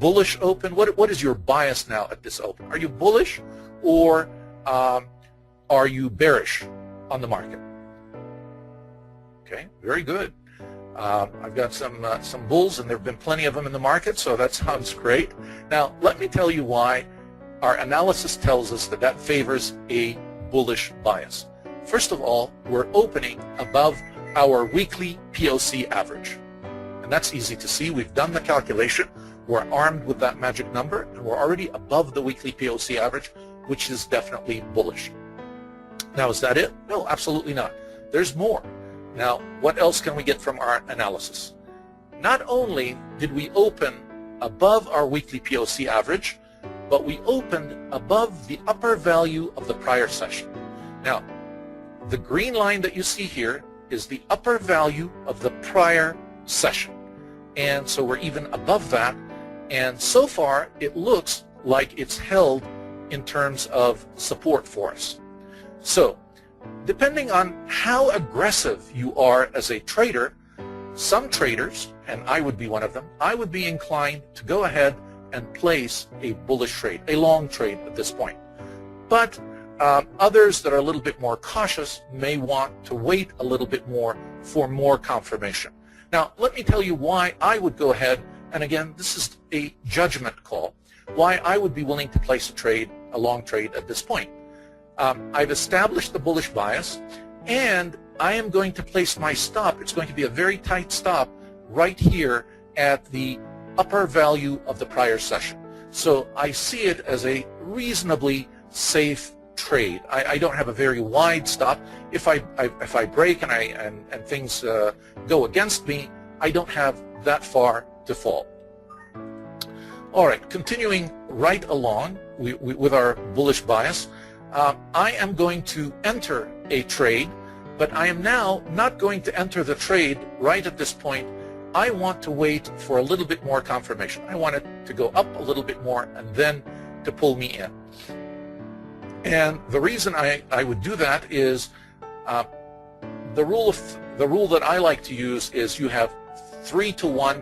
bullish open? What is your bias now at this open? Are you bullish, or are you bearish on the market? Okay, very good. I've got some bulls, and there have been plenty of them in the market, so that sounds great. Now, let me tell you why our analysis tells us that that favors a bullish bias. First of all, we're opening above our weekly POC average. And that's easy to see. We've done the calculation. We're armed with that magic number, and we're already above the weekly POC average, which is definitely bullish. Now, is that it? No, absolutely not. There's more. Now, what else can we get from our analysis? Not only did we open above our weekly POC average, but we opened above the upper value of the prior session. Now, the green line that you see here is the upper value of the prior session. And so we're even above that. And so far, it looks like it's held in terms of support for us. So, depending on how aggressive you are as a trader, some traders, and I would be one of them, I would be inclined to go ahead and place a bullish trade, a long trade at this point. But others that are a little bit more cautious may want to wait a little bit more for more confirmation. Now, let me tell you why I would go ahead, and again, this is a judgment call, why I would be willing to place a trade, a long trade at this point. I've established the bullish bias, and I am going to place my stop. It's going to be a very tight stop right here at the upper value of the prior session. So I see it as a reasonably safe trade. I don't have a very wide stop. If I break and things go against me, I don't have that far to fall. All right, continuing right along with our bullish bias, I am going to enter a trade, but I am now not going to enter the trade right at this point. I want to wait for a little bit more confirmation. I want it to go up a little bit more and then to pull me in. And the reason I would do that is the rule that I like to use is you have 3-to-1,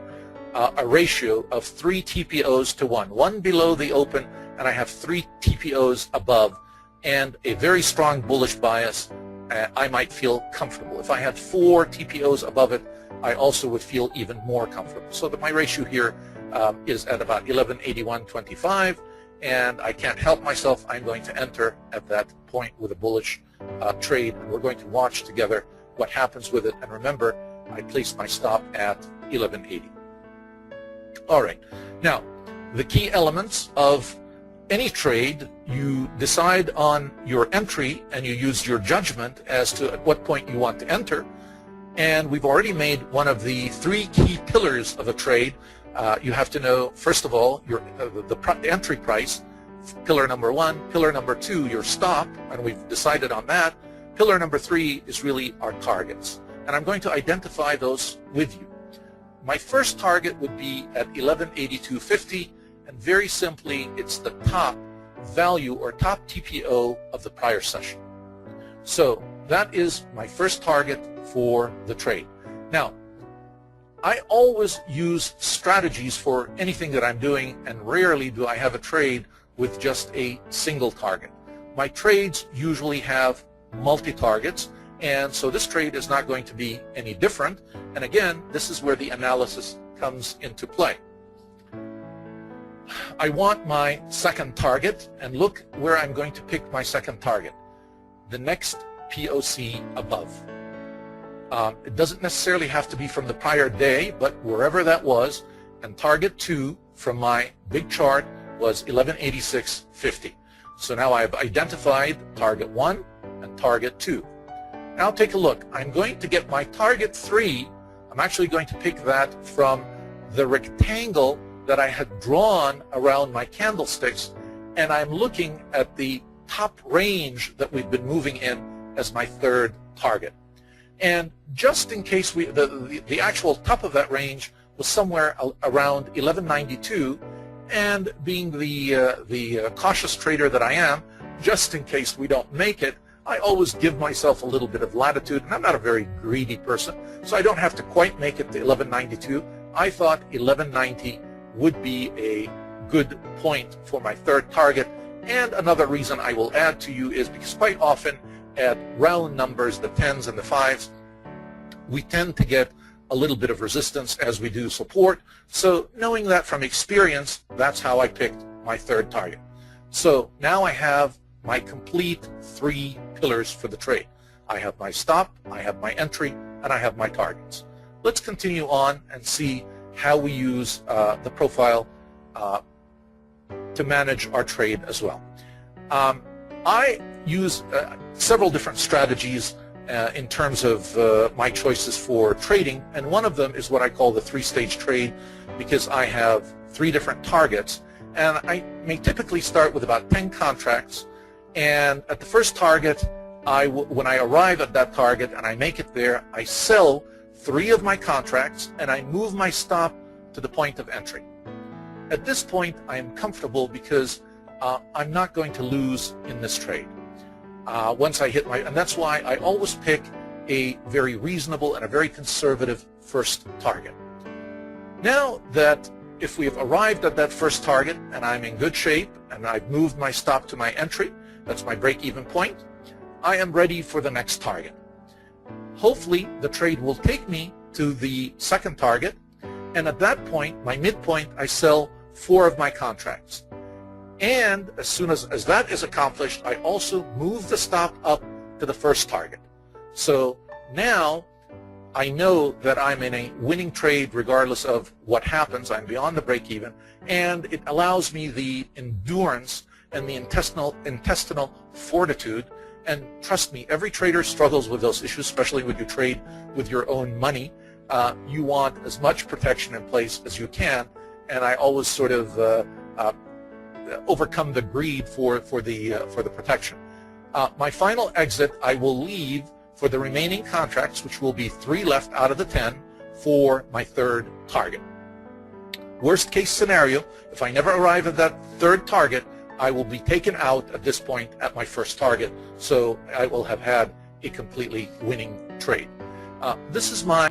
a ratio of 3 TPOs to 1, one below the open, and I have 3 TPOs above, and a very strong bullish bias. I might feel comfortable. If I had 4 TPOs above it, I also would feel even more comfortable. So that my ratio here is at about 1181.25, and I can't help myself. I'm going to enter at that point with a bullish trade, and we're going to watch together what happens with it. And remember, I placed my stop at 1180. All right. Now, the key elements of any trade, you decide on your entry and you use your judgment as to at what point you want to enter. And we've already made one of the 3 key pillars of a trade. You have to know, first of all, the entry price, pillar number 1, pillar number 2, your stop, and we've decided on that. Pillar number 3 is really our targets. And I'm going to identify those with you. My first target would be at 1182.50, and very simply, it's the top value or top TPO of the prior session. So that is my first target for the trade. Now, I always use strategies for anything that I'm doing, and rarely do I have a trade with just a single target. My trades usually have multi-targets, and so this trade is not going to be any different. And again, this is where the analysis comes into play. I want my second target, and look where I'm going to pick my second target. The next POC above. It doesn't necessarily have to be from the prior day, but wherever that was, and target 2 from my big chart was 1186.50. So now I've identified target 1 and target 2. Now take a look. I'm going to get my target 3. I'm actually going to pick that from the rectangle that I had drawn around my candlesticks, and I'm looking at the top range that we've been moving in as my third target. And just in case the actual top of that range was somewhere around 1192, and being the cautious trader that I am, just in case we don't make it, I always give myself a little bit of latitude, and I'm not a very greedy person, so I don't have to quite make it to 1192. I thought 1190 would be a good point for my third target. And another reason I will add to you is because quite often at round numbers, the 10s and the 5s, we tend to get a little bit of resistance as we do support. So knowing that from experience, that's how I picked my third target. So now I have my complete 3 pillars for the trade. I have my stop, I have my entry, and I have my targets. Let's continue on and see how we use the profile to manage our trade as well. I use several different strategies in terms of my choices for trading, and one of them is what I call the 3-stage trade, because I have 3 different targets, and I may typically start with about 10 contracts, and at the first target, when I arrive at that target and I make it there, I sell 3 of my contracts and I move my stop to the point of entry. At this point, I am comfortable because I'm not going to lose in this trade. Once I hit and that's why I always pick a very reasonable and a very conservative first target. Now that if we have arrived at that first target and I'm in good shape and I've moved my stop to my entry, that's my break-even point, I am ready for the next target. Hopefully the trade will take me to the second target, and at that point, my midpoint, I sell 4 of my contracts. And as soon as that is accomplished, I also move the stop up to the first target. So now I know that I'm in a winning trade regardless of what happens. I'm beyond the break-even, and it allows me the endurance and the intestinal fortitude. And trust me, every trader struggles with those issues, especially when you trade with your own money. You want as much protection in place as you can, and I always sort of overcome the greed for the protection. My final exit, I will leave for the remaining contracts, which will be 3 left out of the 10 for my third target. Worst case scenario, if I never arrive at that third target, I will be taken out at this point at my first target, so I will have had a completely winning trade. This is my